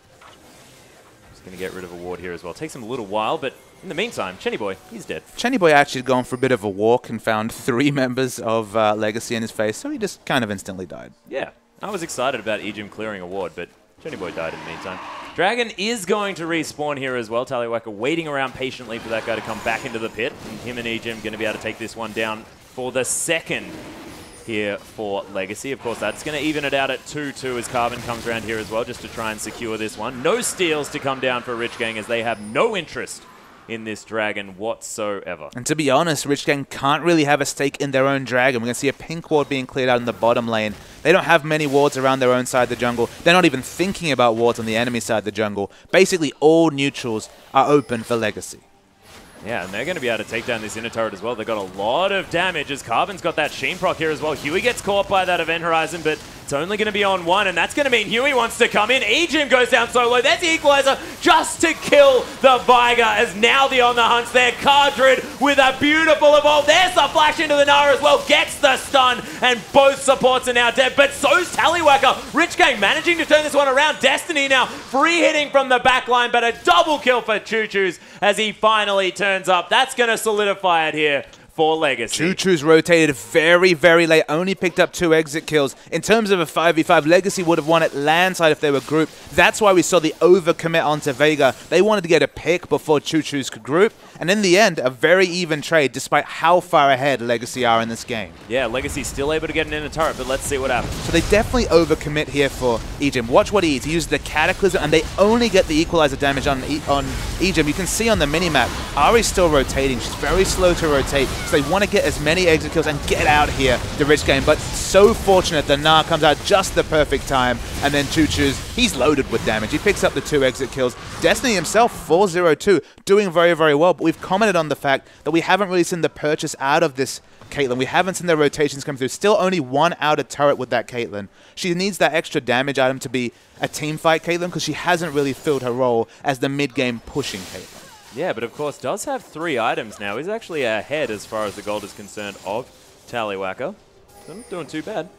is going to get rid of a ward here as well. Takes him a little while, but in the meantime, Chenny Boy, he's dead. Chenny Boy actually had gone for a bit of a walk and found 3 members of Legacy in his face, so he just kind of instantly died. Yeah, I was excited about Ejim clearing a ward, but Chenny Boy died in the meantime. Dragon is going to respawn here as well. Tallywhacker waiting around patiently for that guy to come back into the pit. And him and Ejim going to be able to take this one down for the second here for Legacy. Of course, that's going to even it out at 2-2 as Carbon comes around here as well just to try and secure this one. No steals to come down for Rich Gang as they have no interest in this Dragon whatsoever. And to be honest, Rich Gang can't really have a stake in their own Dragon. We're going to see a pink ward being cleared out in the bottom lane. They don't have many wards around their own side of the jungle. They're not even thinking about wards on the enemy side of the jungle. Basically, all neutrals are open for Legacy. Yeah, and they're going to be able to take down this inner turret as well. They've got a lot of damage as Carbon's got that Sheen proc here as well. Huey gets caught by that Event Horizon, but it's only going to be on 1, and that's going to mean Huey wants to come in. Ejim goes down solo. There's the equalizer just to kill the Viger as now the on the hunt's there. Cardred with a beautiful evolve. There's the flash into the Nara as well. Gets the stun, and both supports are now dead, but so's Tallywhacker. Rich Gang managing to turn this one around. Destiny now free hitting from the back line, but a double kill for Choo Choo's as he finally turns up. That's going to solidify it here for Legacy. Choo Choo's rotated very, very late. Only picked up 2 exit kills. In terms of a 5v5, Legacy would have won at landside if they were grouped. That's why we saw the overcommit onto Vega. They wanted to get a pick before Choo Choo's could group. And in the end, a very even trade despite how far ahead Legacy are in this game. Yeah, Legacy's still able to get an inner turret, but let's see what happens. So they definitely overcommit here for Ejim. Watch what he eats. He uses the Cataclysm, and they only get the equalizer damage on Ejim. You can see on the minimap, Ari's still rotating. She's very slow to rotate. So they want to get as many exit kills and get out here, the Rich Game. But so fortunate, the Gnar comes out just the perfect time. And then Choo Choo's, he's loaded with damage. He picks up the 2 exit kills. Destiny himself, 4-0-2, doing very, very well. But we've commented on the fact that we haven't really seen the purchase out of this Caitlyn. We haven't seen the rotations come through. Still only 1 outer turret with that Caitlyn. She needs that extra damage item to be a team fight Caitlyn because she hasn't really filled her role as the mid-game pushing Caitlyn. Yeah, but of course does have 3 items now. He's actually ahead as far as the gold is concerned of Tallywhacker. Not doing too bad.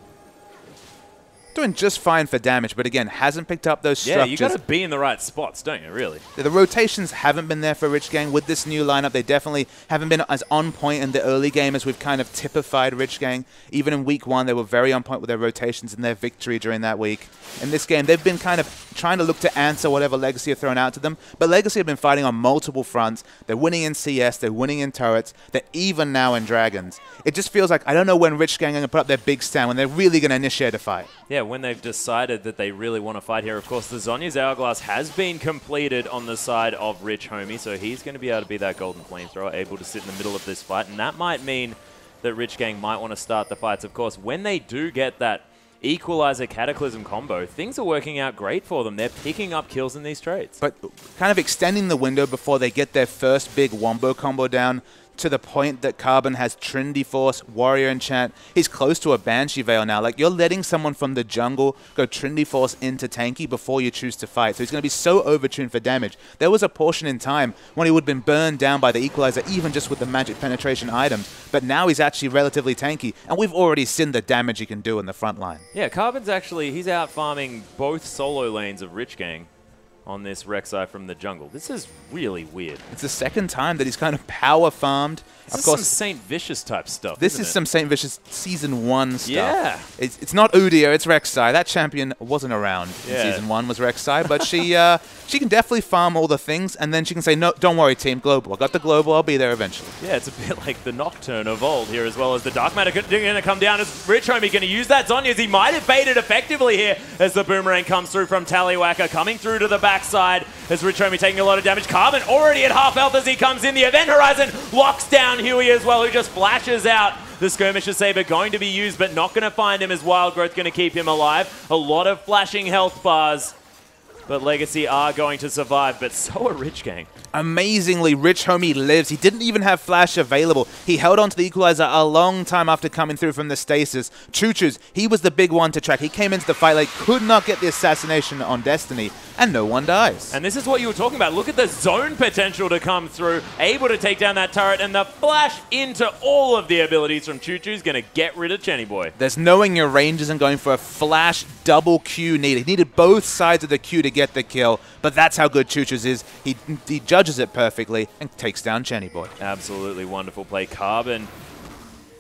Doing just fine for damage, but again, hasn't picked up those structures. Yeah, you got to be in the right spots, don't you, really? The rotations haven't been there for Rich Gang. With this new lineup, they definitely haven't been as on point in the early game as we've kind of typified Rich Gang. Even in week 1, they were very on point with their rotations and their victory during that week. In this game, they've been kind of trying to look to answer whatever Legacy have thrown out to them, but Legacy have been fighting on multiple fronts. They're winning in CS, they're winning in turrets, they're even now in Dragons. It just feels like, I don't know when Rich Gang are going to put up their big stand, when they're really going to initiate a fight. Yeah, when they've decided that they really want to fight here. Of course, the Zhonya's Hourglass has been completed on the side of Rich Homie, so he's going to be able to be that golden flamethrower, able to sit in the middle of this fight, and that might mean that Rich Gang might want to start the fights. Of course, when they do get that Equalizer Cataclysm combo, things are working out great for them. They're picking up kills in these trades. But kind of extending the window before they get their first big Wombo combo down to the point that Carbon has Trinity Force, Warrior Enchant. He's close to a Banshee Veil now. Like, you're letting someone from the jungle go Trinity Force into tanky before you choose to fight. So he's going to be so overtuned for damage. There was a portion in time when he would have been burned down by the Equalizer, even just with the magic penetration items. But now he's actually relatively tanky, and we've already seen the damage he can do in the front line. Yeah, Carbon's actually, he's out farming both solo lanes of Rich Gang on this Rek'Sai from the jungle. This is really weird. It's the second time that he's kind of power farmed. This is some Saint Vicious type stuff. This is some Saint Vicious Season 1 stuff. Yeah. It's not Udyr, it's Rek'Sai. That champion wasn't around in Season 1, was Rek'Sai, but she can definitely farm all the things, and then she can say, no, don't worry, team, global. I got the global, I'll be there eventually. Yeah, it's a bit like the Nocturne of old here, as well as the Dark Matter going to come down. As Rich Homie going to use that Zhonya's. He might have baited effectively here as the Boomerang comes through from Tallywhacker, coming through to the back backside as Rich Homie taking a lot of damage. Carbon already at half health as he comes in. The Event Horizon locks down Huey as well, who just flashes out. The Skirmishes Saber going to be used, but not going to find him as Wild Growth going to keep him alive. A lot of flashing health bars, but Legacy are going to survive, but so are Rich Gang. Amazingly, Rich Homie lives. He didn't even have Flash available. He held on to the Equalizer a long time after coming through from the stasis. Choo-Choo's, he was the big one to track. He came into the fight late, could not get the assassination on Destiny, and no one dies. And this is what you were talking about. Look at the zone potential to come through, able to take down that turret, and the flash into all of the abilities from Choo-Choo's going to get rid of Chenny Boy. There's knowing your ranges and going for a flash double Q needed. He needed both sides of the Q to get the kill, but that's how good Choo-Choo's is. He judges it perfectly and takes down Chenny Boy. Absolutely wonderful play. Carbon,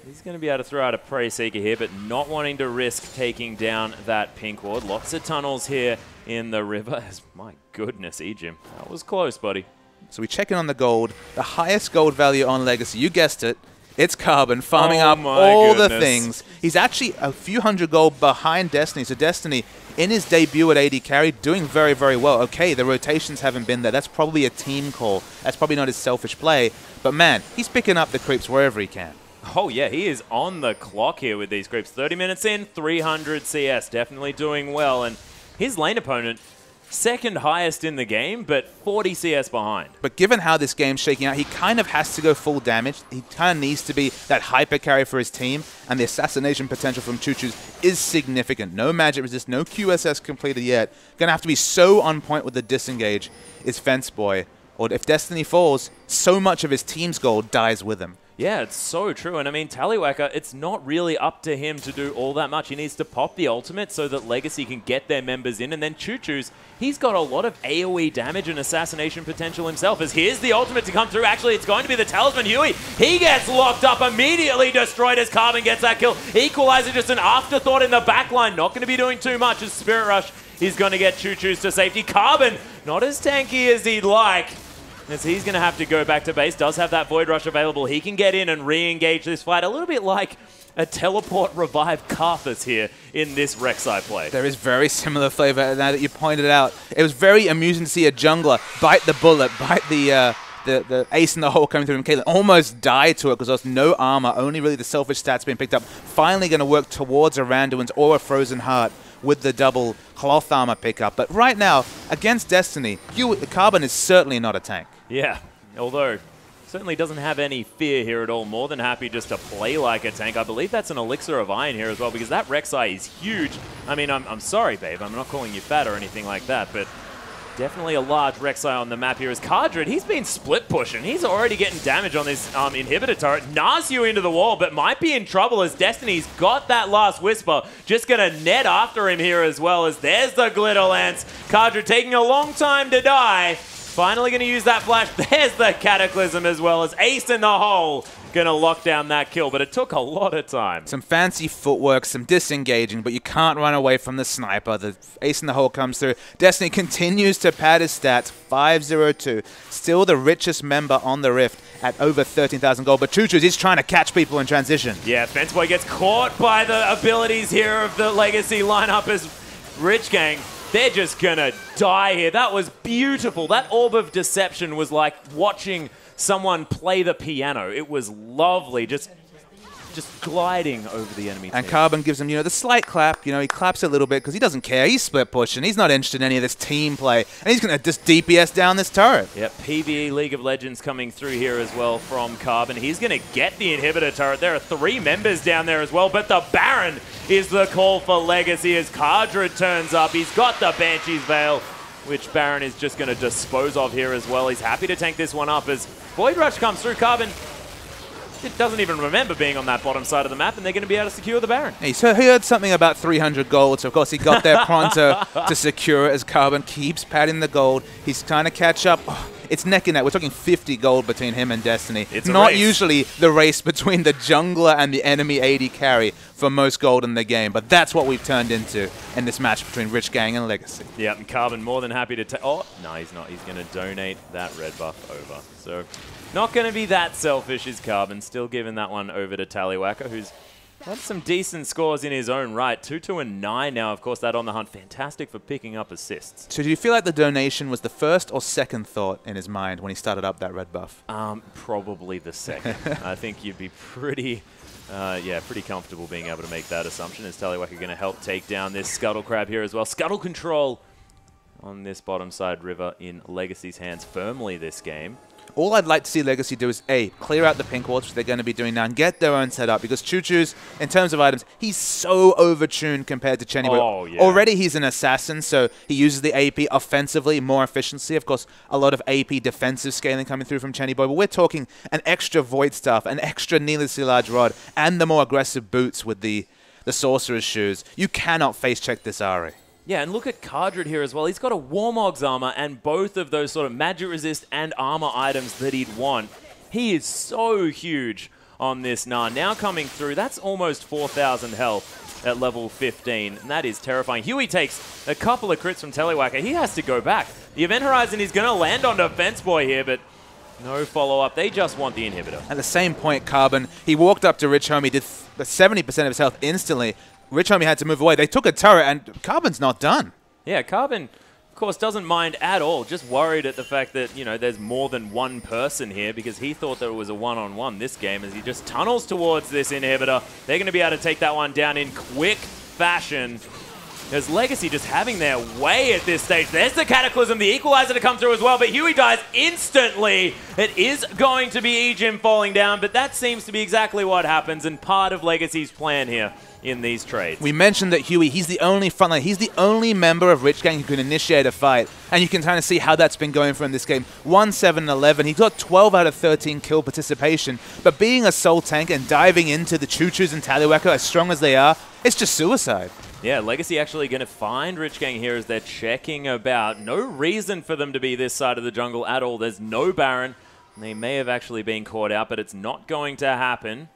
he's going to be able to throw out a Prey Seeker here, but not wanting to risk taking down that pink ward. Lots of tunnels here in the river. My goodness, Ejim, that was close, buddy. So we check in on the gold. The highest gold value on Legacy, you guessed it. It's Carbon, farming up all the things. He's actually a few hundred gold behind Destiny. So Destiny, in his debut at AD Carry, doing very, very well. Okay, the rotations haven't been there. That's probably a team call. That's probably not his selfish play. But man, he's picking up the creeps wherever he can. Oh yeah, he is on the clock here with these creeps. 30 minutes in, 300 CS, definitely doing well. And his lane opponent, second highest in the game, but 40 CS behind. But given how this game's shaking out, he kind of has to go full damage. He kind of needs to be that hyper carry for his team, and the assassination potential from Choo-Choo's is significant. No magic resist, no QSS completed yet. Gonna have to be so on point with the disengage is Fence Boy. Or if Destiny falls, so much of his team's gold dies with him. Yeah, it's so true. And I mean, Tallywhacker, it's not really up to him to do all that much. He needs to pop the ultimate so that Legacy can get their members in. And then Choo-Choo's, he's got a lot of AoE damage and assassination potential himself. As here's the ultimate to come through. Actually, it's going to be the Talisman Huey. He gets locked up, immediately destroyed as Carbon gets that kill. Equalizer just an afterthought in the backline. Not going to be doing too much as Spirit Rush is going to get Choo-Choo's to safety. Carbon, not as tanky as he'd like, as he's going to have to go back to base. Does have that Void Rush available. He can get in and re-engage this fight. A little bit like a teleport revive Karthus here in this Rek'Sai play. There is very similar flavor now that you pointed out. It was very amusing to see a jungler bite the bullet, bite the ace in the hole coming through from Caitlyn, almost die to it because there's no armor, only really the selfish stats being picked up. Finally going to work towards a Randuin's or a Frozen Heart with the double cloth armor pickup. But right now, against Destiny, Carbon is certainly not a tank. Yeah, although certainly doesn't have any fear here at all. More than happy just to play like a tank. I believe that's an Elixir of Iron here as well, because that Rek'Sai is huge. I mean, I'm sorry, babe. I'm not calling you fat or anything like that, but definitely a large Rek'Sai on the map here. As Cardred, he's been split pushing. He's already getting damage on this inhibitor turret. Gnaws you into the wall, but might be in trouble as Destiny's got that last Whisper. Just going to net after him here as well, as there's the Glitter Lance. Cardred taking a long time to die. Finally going to use that flash. There's the Cataclysm as well, as Ace in the hole going to lock down that kill, but it took a lot of time. Some fancy footwork, some disengaging, but you can't run away from the sniper. The Ace in the hole comes through. Destiny continues to pad his stats, 502. Still the richest member on the Rift at over 13,000 gold, but Choo-Choo's, he's trying to catch people in transition. Yeah, Fence Boy gets caught by the abilities here of the Legacy lineup as Rich Gang, they're just going to die here. That was beautiful. That Orb of Deception was like watching someone play the piano. It was lovely, just gliding over the enemy And team. Carbon gives him, the slight clap. He claps a little bit because he doesn't care. He's split pushing. He's not interested in any of this team play. And he's going to just DPS down this turret. Yep, PvE League of Legends coming through here as well from Carbon. He's going to get the inhibitor turret. There are 3 members down there as well, but the Baron is the call for Legacy as Cardred turns up. He's got the Banshee's Veil, which Baron is just going to dispose of here as well. He's happy to tank this one up as Void Rush comes through. Carbon doesn't even remember being on that bottom side of the map, and they're going to be able to secure the Baron. He heard something about 300 gold, so of course he got there pronto to secure it as Carbon keeps padding the gold. He's trying to catch up. Oh, it's neck and neck. We're talking 50 gold between him and Destiny. It's not usually the race between the jungler and the enemy AD carry for most gold in the game, but that's what we've turned into in this match between Rich Gang and Legacy. Yeah, and Carbon more than happy to take... Oh, no, he's not. He's going to donate that red buff over. So not going to be that selfish is Carbon. Still giving that one over to Tallywhacker, who's That's some decent scores in his own right. 2-2 and 9 now, of course, that on the hunt. Fantastic for picking up assists. So do you feel like the donation was the first or second thought in his mind when he started up that red buff? Probably the second. I think you'd be pretty comfortable being able to make that assumption. Is Tallywhacker going to help take down this Scuttle Crab here as well? Scuttle control on this bottom side river in Legacy's hands firmly this game. All I'd like to see Legacy do is, A, clear out the pink wards, which they're going to be doing now, and get their own setup, because Choo-Choo's, in terms of items, he's so overtuned compared to Chenny Boy. Oh, yeah. Already he's an assassin, so he uses the AP offensively, more efficiency. Of course, a lot of AP defensive scaling coming through from Chenny Boy, but we're talking an extra Void Staff, an extra needlessly large rod, and the more aggressive boots with the Sorcerer's Shoes. You cannot face-check this Ari. Yeah, and look at Cardred here as well. He's got a Warmog's armor and both of those sort of magic resist and armor items that he'd want. He is so huge on this Gnar. Now coming through, that's almost 4,000 health at level 15, and that is terrifying. Huey takes a couple of crits from Tallywhacker. He has to go back. The Event Horizon is going to land on Defense Boy here, but no follow-up. They just want the inhibitor. At the same point, Carbon, he walked up to Rich Homie, did 70% of his health instantly. Rich Homie had to move away. They took a turret, and Carbon's not done. Yeah, Carbon, of course, doesn't mind at all. Just worried at the fact that, you know, there's more than one person here because he thought there was a one-on-one this game as he just tunnels towards this inhibitor. They're going to be able to take that one down in quick fashion. There's Legacy just having their way at this stage. There's the Cataclysm, the Equalizer to come through as well, but Huey dies instantly. It is going to be Ejim falling down, but that seems to be exactly what happens and part of Legacy's plan here in these trades. We mentioned that Huey, he's the only frontline, he's the only member of Rich Gang who can initiate a fight, and you can kind of see how that's been going for him this game. 1-7-11, he's got 12 out of 13 kill participation, but being a soul tank and diving into the Choo-Choos and Tallywhacker as strong as they are, it's just suicide. Yeah, Legacy actually going to find Rich Gang here as they're checking about. No reason for them to be this side of the jungle at all. There's no Baron. They may have actually been caught out, but it's not going to happen.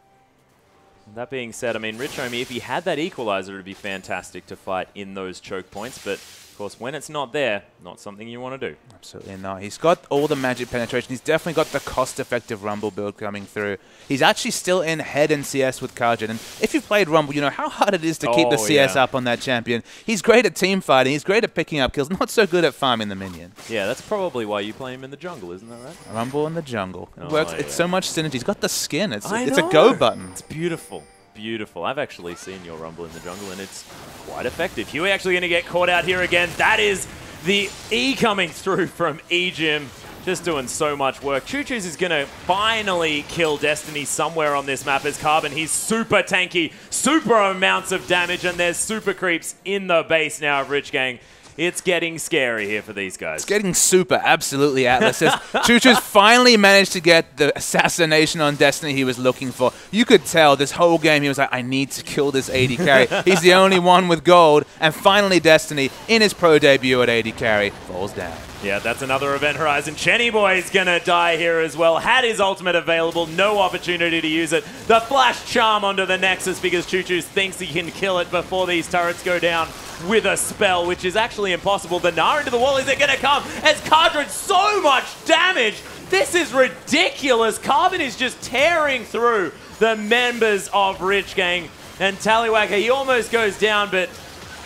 That being said, I mean, Rich Homie, if he had that Equalizer, it would be fantastic to fight in those choke points. But, of course, when it's not there, not something you want to do. Absolutely not. He's got all the magic penetration. He's definitely got the cost-effective Rumble build coming through. He's actually still in head in CS with Karjan. And if you've played Rumble, you know how hard it is to keep the CS up on that champion. He's great at team fighting. He's great at picking up kills. Not so good at farming the minion. Yeah, that's probably why you play him in the jungle, isn't that right? Rumble in the jungle. Oh, It works. Yeah. It's so much synergy. He's got the skin. It's a go button. It's beautiful. Beautiful. I've actually seen your Rumble in the jungle, and it's quite effective. Huey actually going to get caught out here again. That is the E coming through from Ejim. Just doing so much work. Choo-Choos is going to finally kill Destiny somewhere on this map as Carbon. He's super tanky, super amounts of damage, and there's super creeps in the base now of Rich Gang. It's getting scary here for these guys. It's getting super, absolutely, Atlas. Choo-Choo's finally managed to get the assassination on Destiny he was looking for. You could tell this whole game he was like, I need to kill this AD carry. He's the only one with gold. And finally Destiny, in his pro debut at AD carry, falls down. Yeah, that's another Event Horizon. Chenny Boy's gonna die here as well. Had his ultimate available, no opportunity to use it. The Flash Charm onto the Nexus because Choo-Choos thinks he can kill it before these turrets go down with a spell, which is actually impossible. The Gnar into the wall, is it gonna come? As Cardred, so much damage! This is ridiculous! Carbon is just tearing through the members of Rich Gang. And Tallywhacker, he almost goes down, but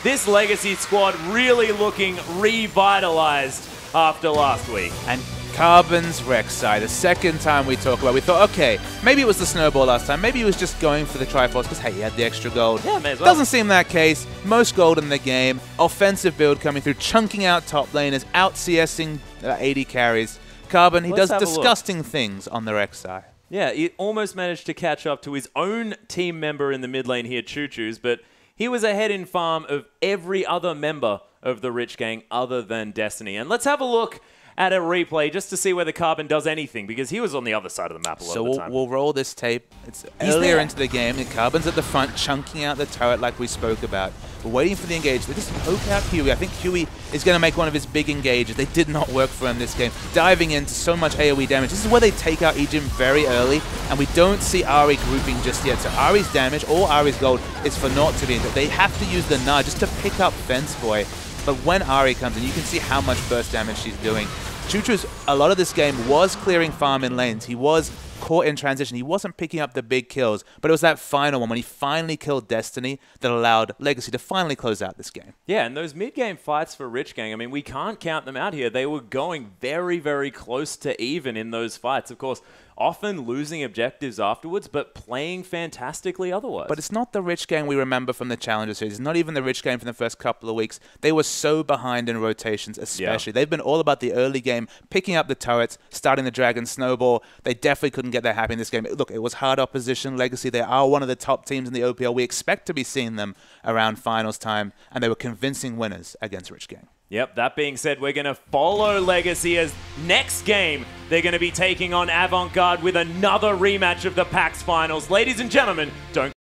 this Legacy squad really looking revitalized after last week. And Carbon's Rek'Sai, the second time we talk about it, we thought, okay, maybe it was the snowball last time. Maybe he was just going for the Triforce because, hey, he had the extra gold. Yeah, may as well. Doesn't seem that case. Most gold in the game. Offensive build coming through, chunking out top laners, out-CSing AD carries. Carbon, he does disgusting things on the Rek'Sai. Yeah, he almost managed to catch up to his own team member in the mid lane here, Choo-Choos, but he was ahead in farm of every other member of the Rich Gang other than Destiny. And let's have a look at a replay just to see whether Carbon does anything, because he was on the other side of the map a lot of the time. So we'll roll this tape. It's earlier into the game, and Carbon's at the front, chunking out the turret like we spoke about. We're waiting for the engage. They just poke out Huey. I think Huey is going to make one of his big engages. They did not work for him this game. Diving into so much AoE damage. This is where they take out Ejim very early, and we don't see Ahri grouping just yet. So Ahri's damage or Ahri's gold is for naught to be. They have to use the Gnar just to pick up Fence Boy. But when Ahri comes in, you can see how much burst damage she's doing. Choo-Choo's, a lot of this game was clearing farm in lanes. He was caught in transition. He wasn't picking up the big kills, but it was that final one when he finally killed Destiny that allowed Legacy to finally close out this game. Yeah, and those mid-game fights for Rich Gang, I mean, we can't count them out here. They were going very, very close to even in those fights. Of course, often losing objectives afterwards, but playing fantastically otherwise. But it's not the Rich Gang we remember from the Challenger Series. It's not even the Rich Gang from the first couple of weeks. They were so behind in rotations, especially. Yeah. They've been all about the early game, picking up the turrets, starting the Dragon Snowball. They definitely couldn't get that happy in this game. Look, it was hard opposition. Legacy, they are one of the top teams in the OPL. We expect to be seeing them around finals time, and they were convincing winners against Rich Gang. Yep, that being said, we're going to follow Legacy as next game they're going to be taking on Avant Garde with another rematch of the PAX Finals. Ladies and gentlemen, don't